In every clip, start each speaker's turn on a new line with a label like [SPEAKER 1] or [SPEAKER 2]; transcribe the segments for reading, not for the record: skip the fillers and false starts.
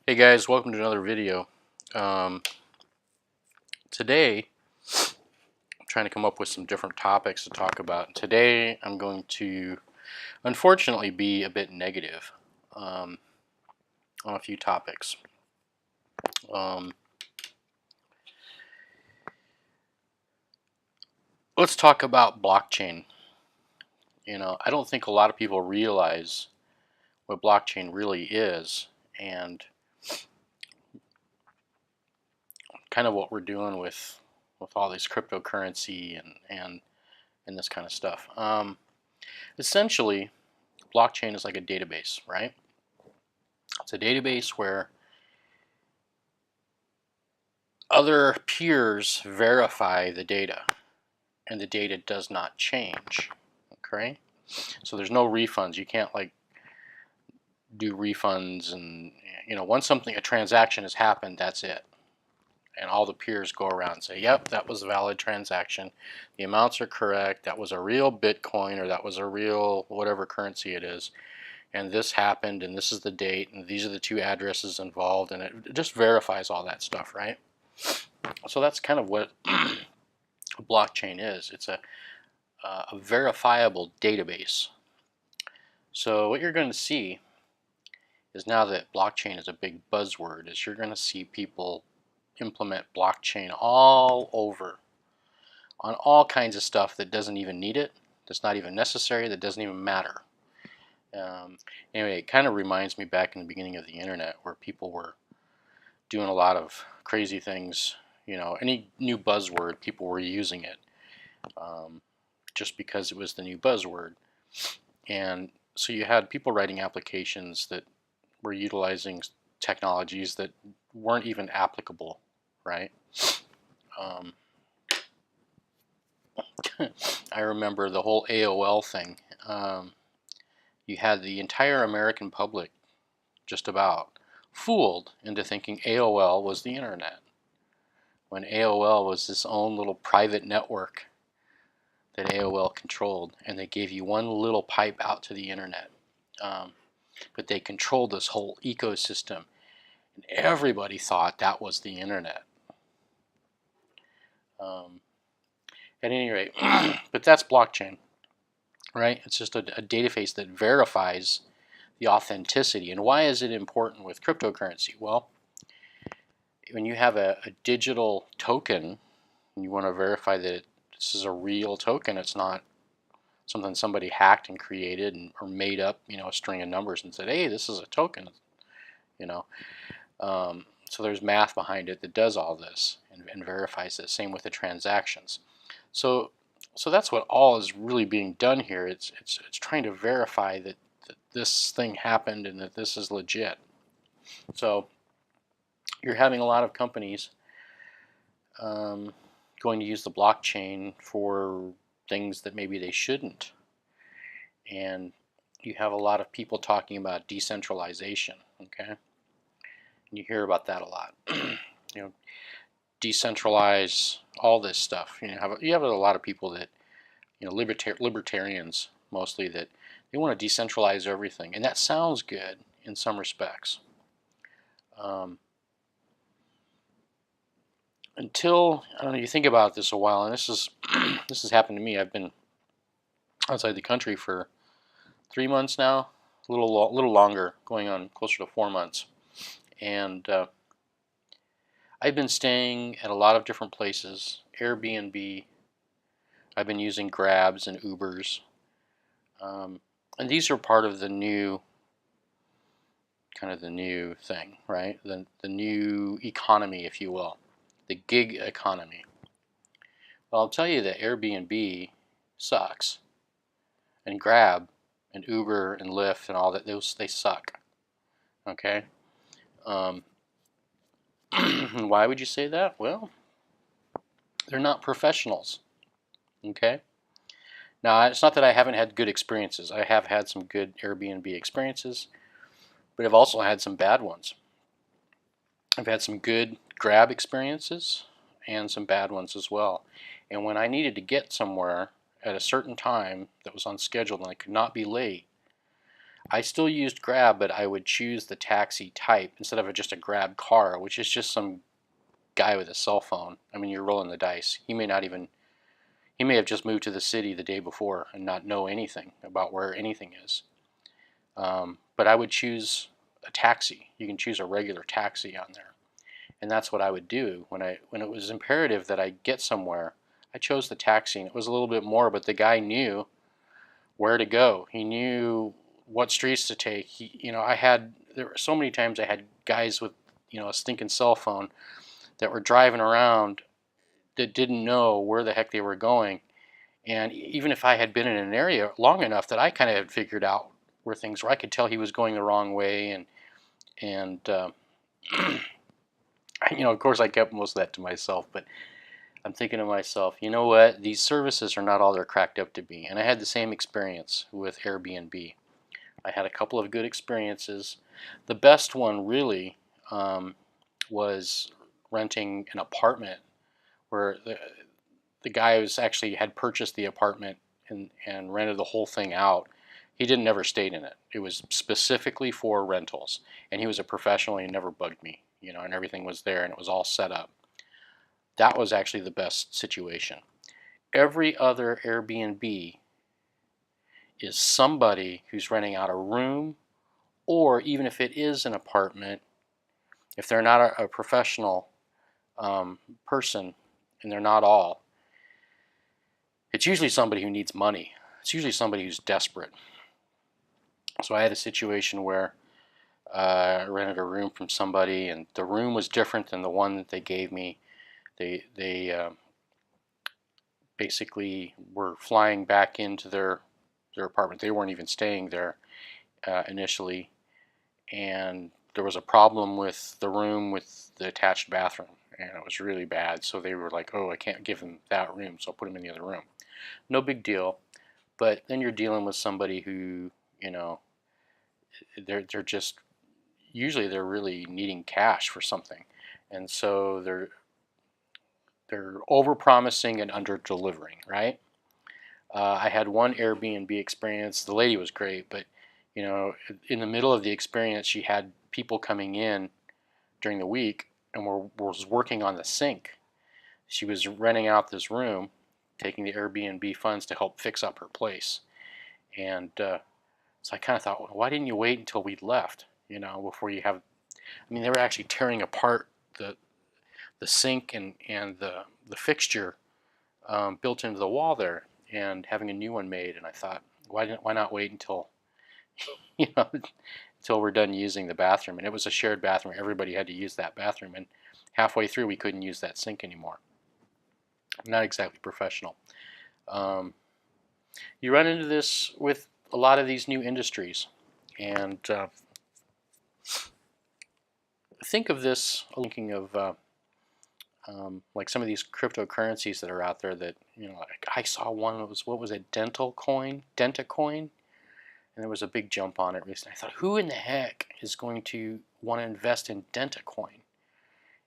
[SPEAKER 1] Hey guys, welcome to another video. Um, Today, I'm trying to come up with some different topics to talk about. Today, I'm going to, unfortunately, be a bit negative um, on a few topics. Um, let's talk about blockchain. I don't think a lot of people realize what blockchain really is and kind of what we're doing with all this cryptocurrency and this kind of stuff. Essentially, blockchain is like a database, right? It's a database where other peers verify the data and the data does not change. Okay, so there's no refunds. You can't like do refunds, and once a transaction has happened, that's it, and all the peers go around and say, yep, that was a valid transaction, the amounts are correct, that was a real Bitcoin, or that was a real whatever currency it is, and this happened, and this is the date, and these are the two addresses involved, and it just verifies all that stuff, right? So that's kind of what a blockchain is. It's a verifiable database. So what you're going to see is, now that blockchain is a big buzzword, is you're going to see people implement blockchain all over on all kinds of stuff that doesn't even need it, that's not even necessary, that doesn't even matter. Anyway, it kind of reminds me back in the beginning of the internet, where people were doing a lot of crazy things. Any new buzzword, people were using it just because it was the new buzzword. And so you had people writing applications that were utilizing technologies that weren't even applicable, right? I remember the whole AOL thing. You had the entire American public just about fooled into thinking AOL was the internet, when AOL was this own little private network that AOL controlled, and they gave you one little pipe out to the internet. But they controlled this whole ecosystem, and everybody thought that was the internet. At any rate, but that's blockchain, right? It's just a database that verifies the authenticity. And why is it important with cryptocurrency? Well, when you have a digital token, and you want to verify that this is a real token, it's not something somebody hacked and created or made up, a string of numbers and said, hey, this is a token, you know. So there's math behind it that does all this and verifies it. Same with the transactions. So that's what all is really being done here. It's trying to verify that this thing happened and that this is legit. So you're having a lot of companies going to use the blockchain for things that maybe they shouldn't. And you have a lot of people talking about decentralization, okay? And you hear about that a lot. Decentralize all this stuff. You have a lot of people that, libertarians mostly, that they want to decentralize everything, and that sounds good in some respects. Until, I don't know, you think about this a while, and this has happened to me. I've been outside the country for 3 months now, a little longer, going on closer to 4 months, and I've been staying at a lot of different places. Airbnb. I've been using Grabs and Ubers, and these are part of the new thing, right? The new economy, if you will, the gig economy. Well, I'll tell you that Airbnb sucks, and Grab and Uber and Lyft and all that, they suck. Okay. Why would you say that? Well, they're not professionals. Okay. Now, it's not that I haven't had good experiences. I have had some good Airbnb experiences, but I've also had some bad ones. I've had some good Grab experiences and some bad ones as well. And when I needed to get somewhere at a certain time that was on schedule and I could not be late, I still used Grab, but I would choose the taxi type instead of just a Grab car, which is just some guy with a cell phone. I mean, you're rolling the dice. He may have just moved to the city the day before and not know anything about where anything is. But I would choose a taxi. You can choose a regular taxi on there. And that's what I would do when it was imperative that I get somewhere. I chose the taxi, and it was a little bit more, but the guy knew where to go. He knew what streets to take. There were so many times I had guys with, a stinking cell phone that were driving around that didn't know where the heck they were going. And even if I had been in an area long enough that I kind of had figured out where things were, I could tell he was going the wrong way. And of course, I kept most of that to myself. But I'm thinking to myself, you know what? These services are not all they're cracked up to be. And I had the same experience with Airbnb. I had a couple of good experiences. The best one really was renting an apartment where the guy was actually had purchased the apartment and rented the whole thing out. He didn't never stayed in it. It was specifically for rentals, and he was a professional. He never bugged me, and everything was there and it was all set up. That was actually the best situation. Every other Airbnb is somebody who's renting out a room, or even if it is an apartment, if they're not a professional person, and they're not all, it's usually somebody who needs money. It's usually somebody who's desperate. So I had a situation where I rented a room from somebody, and the room was different than the one that they gave me. They basically were flying back into their apartment. They weren't even staying there initially, and there was a problem with the room with the attached bathroom, and it was really bad. So they were like, "Oh, I can't give them that room, so I'll put them in the other room." No big deal, but then you're dealing with somebody who, they're just usually they're really needing cash for something, and so they're over promising and under delivering, right? I had one Airbnb experience. The lady was great, but in the middle of the experience, she had people coming in during the week and was working on the sink. She was renting out this room, taking the Airbnb funds to help fix up her place. And so I kind of thought, well, why didn't you wait until we left, before you have... I mean, they were actually tearing apart the sink and the fixture built into the wall there and having a new one made. And I thought, why not wait until, until we're done using the bathroom? And it was a shared bathroom. Everybody had to use that bathroom. And halfway through, we couldn't use that sink anymore. Not exactly professional. You run into this with a lot of these new industries. And think of this, thinking of like some of these cryptocurrencies that are out there that, like I saw one that was, what was it, Dentacoin, and there was a big jump on it recently. I thought, who in the heck is going to want to invest in Dentacoin?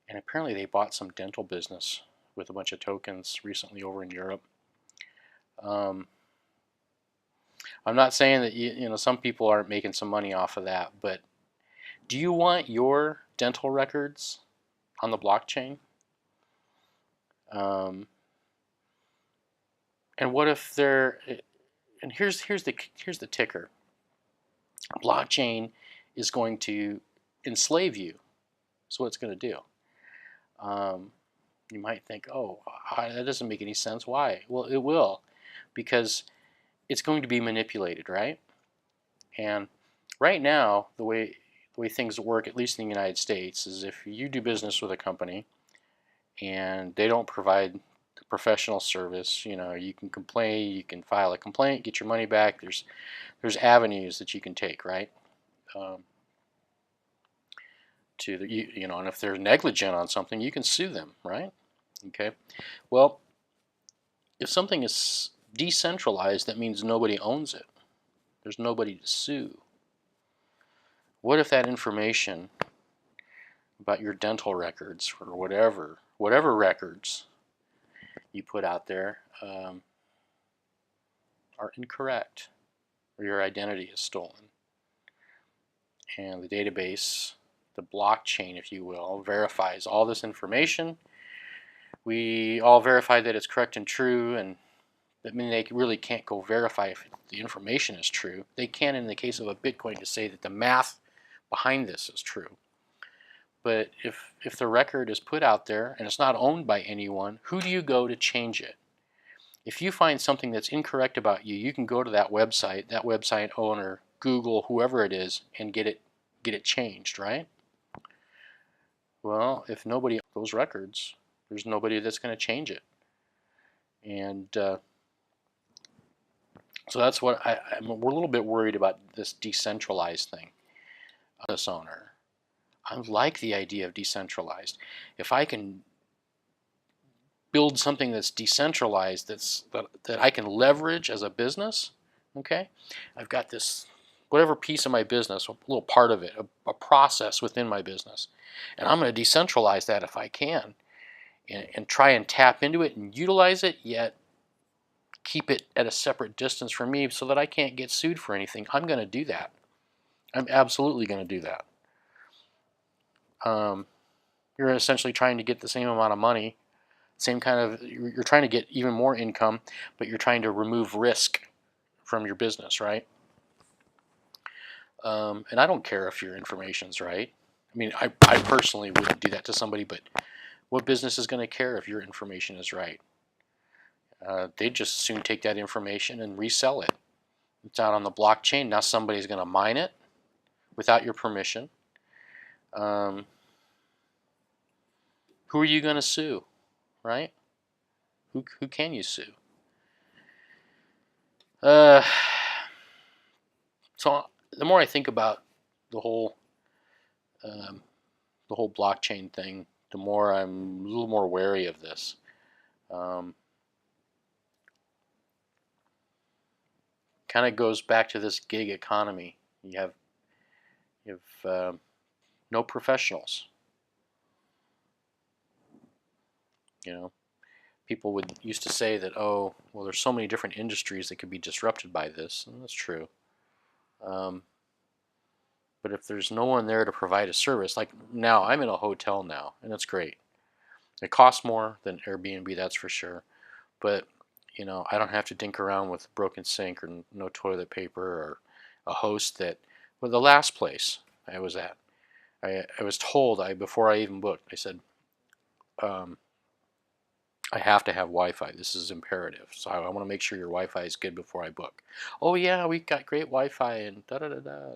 [SPEAKER 1] And apparently they bought some dental business with a bunch of tokens recently over in Europe. I'm not saying that some people aren't making some money off of that, but do you want your dental records on the blockchain? And what if they're... And here's the ticker. Blockchain is going to enslave you. That's what it's going to do. You might think, oh, that doesn't make any sense. Why? Well, it will, because it's going to be manipulated, right? And right now, the way things work, at least in the United States, is if you do business with a company and they don't provide the professional service, you can complain, you can file a complaint, get your money back. There's avenues that you can take, right? And if they're negligent on something, you can sue them, right? Okay. Well, if something is decentralized, that means nobody owns it. There's nobody to sue. What if that information about your dental records or whatever records you put out there are incorrect, or your identity is stolen? and the database, the blockchain, if you will, verifies all this information. We all verify that it's correct and true, and I mean, they really can't go verify if the information is true. They can in the case of a Bitcoin to say that the math behind this is true. But if the record is put out there and it's not owned by anyone, who do you go to change it? If you find something that's incorrect about you, you can go to that website owner, Google, whoever it is, and get it changed, right? Well, if nobody owns those records, there's nobody that's going to change it. And so that's what we're a little bit worried about, this decentralized thing. This owner, I like the idea of decentralized. If I can build something that's decentralized, that I can leverage as a business, okay? I've got this, whatever piece of my business, a little part of it, a process within my business, and I'm going to decentralize that if I can, and try and tap into it and utilize it, yet keep it at a separate distance from me so that I can't get sued for anything. I'm going to do that. I'm absolutely going to do that. You're essentially trying to get the same amount of money, same kind of, you're trying to get even more income, but you're trying to remove risk from your business, right? And I don't care if your information's right. I mean, I personally wouldn't do that to somebody, but what business is going to care if your information is right? They'd just soon take that information and resell it. It's out on the blockchain. Now somebody's going to mine it without your permission. Who are you going to sue, right? Who can you sue? So the more I think about the whole blockchain thing, the more I'm a little more wary of this. Kind of goes back to this gig economy. You have no professionals. You know, people used to say that, oh, well, there's so many different industries that could be disrupted by this, and that's true. But if there's no one there to provide a service, like now, I'm in a hotel now, and it's great. It costs more than Airbnb, that's for sure. But you know, I don't have to dink around with a broken sink or no toilet paper or a host that. Well, the last place I was at, I was told before I even booked, I said, I have to have Wi-Fi. This is imperative. So I want to make sure your Wi-Fi is good before I book. Oh yeah, we got great Wi-Fi and da da da da.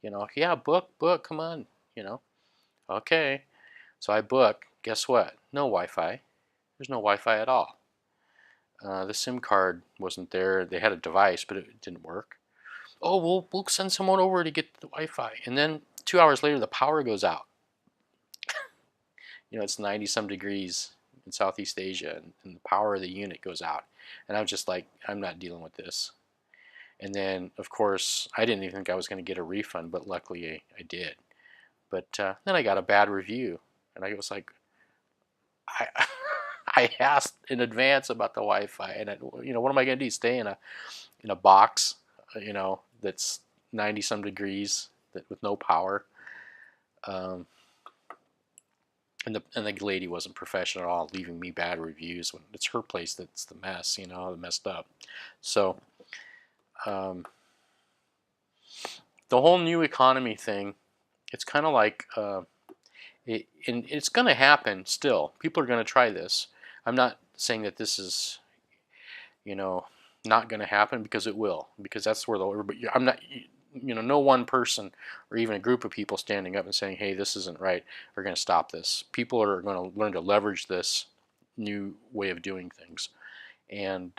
[SPEAKER 1] You know, yeah, book, come on. You know, okay. So I book. Guess what? No Wi-Fi. There's no Wi-Fi at all. The SIM card wasn't there. They had a device, but it didn't work. Oh, we'll send someone over to get the Wi-Fi. And then 2 hours later, the power goes out. You know, it's 90 some degrees in Southeast Asia, and the power of the unit goes out. And I'm just like, I'm not dealing with this. And then, of course, I didn't even think I was going to get a refund, but luckily I did. But then I got a bad review, and I was like, I I asked in advance about the Wi-Fi, and you know, what am I going to do? Stay in a box, you know, that's 90 some degrees with no power. And the lady wasn't professional at all, leaving me bad reviews when it's her place that's the mess, you know, messed up. So the whole new economy thing, it's kind of like it's going to happen still. People are going to try this. I'm not saying that this is, you know, not going to happen, because it will, because that's where I'm not, you know, no one person or even a group of people standing up and saying, hey, this isn't right, are going to stop this. People are going to learn to leverage this new way of doing things. And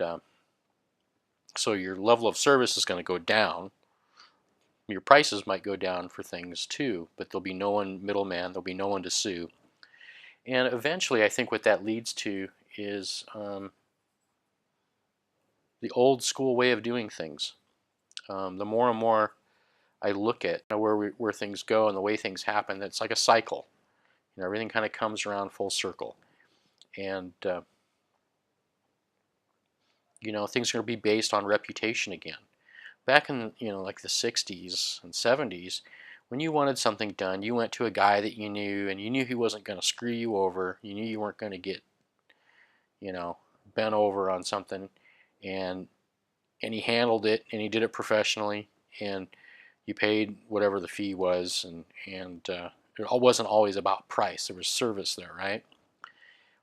[SPEAKER 1] so your level of service is going to go down. Your prices might go down for things too, but there'll be no one middleman, there'll be no one to sue. And eventually, I think what that leads to is the old school way of doing things. The more and more I look at where things go and the way things happen, it's like a cycle. You know, everything kind of comes around full circle. And you know, things are going to be based on reputation again. Back in, you know, like the 60s and 70s, When you wanted something done, you went to a guy that you knew, and you knew he wasn't going to screw you over. You knew you weren't going to get, you know, bent over on something, and he handled it, and he did it professionally, and you paid whatever the fee was, and it wasn't always about price. There was service there, right?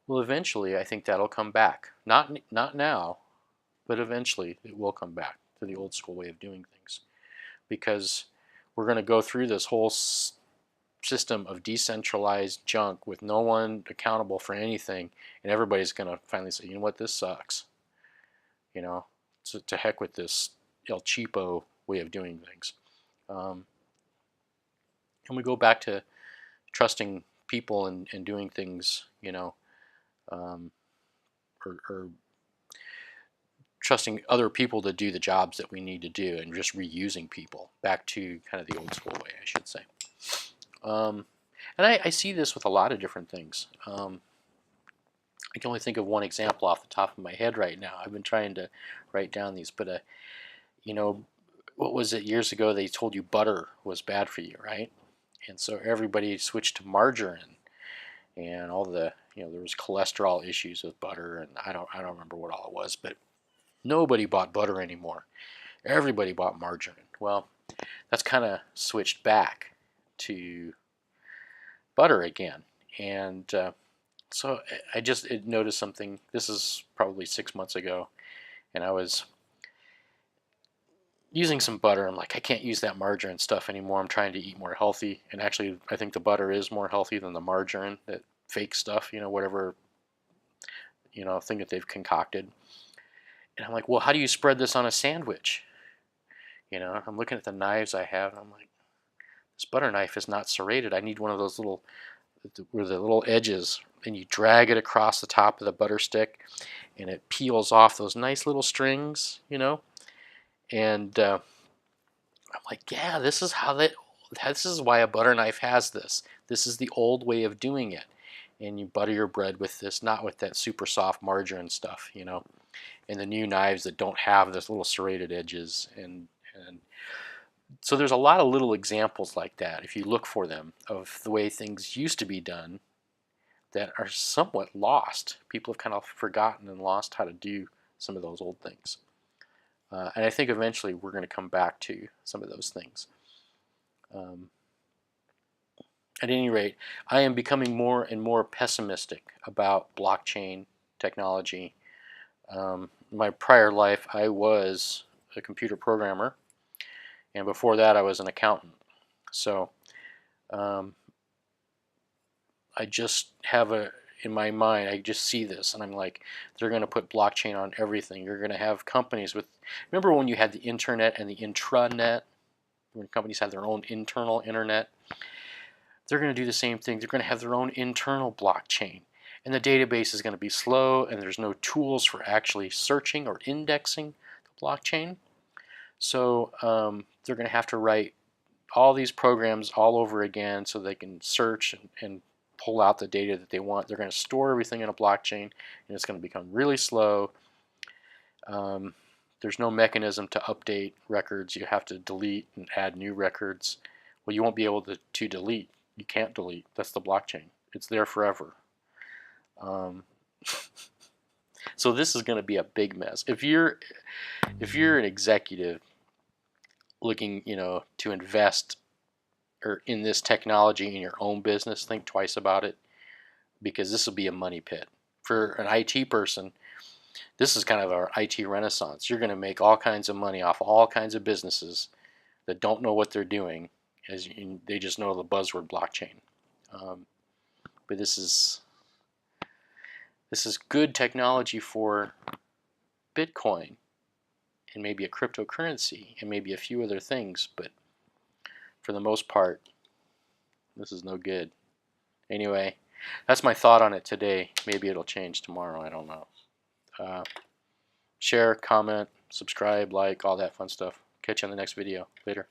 [SPEAKER 1] Well, eventually, I think that'll come back. Not now, but eventually it will come back to the old school way of doing things, because we're going to go through this whole system of decentralized junk with no one accountable for anything, and everybody's going to finally say, you know what, this sucks. You know, to heck with this El Cheapo way of doing things. And we go back to trusting people and doing things, you know, or trusting other people to do the jobs that we need to do, and just reusing people back to kind of the old school way, I should say. And I see this with a lot of different things. I can only think of one example off the top of my head right now. I've been trying to write down these, but you know, what was it years ago? They told you butter was bad for you, right? And so everybody switched to margarine, and all the, you know, there was cholesterol issues with butter, and I don't remember what all it was, but nobody bought butter anymore. Everybody bought margarine. Well, that's kind of switched back to butter again, and so I just noticed something. This is probably 6 months ago, and I was using some butter. I'm like, I can't use that margarine stuff anymore. I'm trying to eat more healthy, and actually, I think the butter is more healthy than the margarine, that fake stuff, you know, whatever, you know, thing that they've concocted. And I'm like, well, how do you spread this on a sandwich? You know, I'm looking at the knives I have, and I'm like, this butter knife is not serrated. I need one of those little, where the little edges, and you drag it across the top of the butter stick, and it peels off those nice little strings, you know. And I'm like, yeah, this is how that. This is why a butter knife has this. This is the old way of doing it. And you butter your bread with this, not with that super soft margarine stuff, you know. And the new knives that don't have this little serrated edges, and so there's a lot of little examples like that, if you look for them, of the way things used to be done that are somewhat lost. People have kind of forgotten and lost how to do some of those old things. And I think eventually we're going to come back to some of those things. At any rate, I am becoming more and more pessimistic about blockchain technology. My prior life, I was a computer programmer, and before that I was an accountant. So I just have in my mind, I just see this, and I'm like, they're going to put blockchain on everything. You're going to have companies with, remember when you had the internet and the intranet, when companies had their own internal internet? They're going to do the same thing. They're going to have their own internal blockchain, and the database is going to be slow, and there's no tools for actually searching or indexing the blockchain. So they're going to have to write all these programs all over again so they can search and pull out the data that they want. They're going to store everything in a blockchain, and it's going to become really slow. There's no mechanism to update records. You have to delete and add new records. Well, you won't be able to delete. You can't delete. That's the blockchain. It's there forever. So this is going to be a big mess. If you're an executive looking, you know, to invest or in this technology in your own business, think twice about it, because this will be a money pit. For an IT person, this is kind of our IT renaissance. You're going to make all kinds of money off all kinds of businesses that don't know what they're doing, as they just know the buzzword blockchain. But this is good technology for Bitcoin and maybe a cryptocurrency and maybe a few other things, but for the most part, this is no good. Anyway, that's my thought on it today. Maybe it'll change tomorrow. I don't know. Share, comment, subscribe, like, all that fun stuff. Catch you on the next video. Later.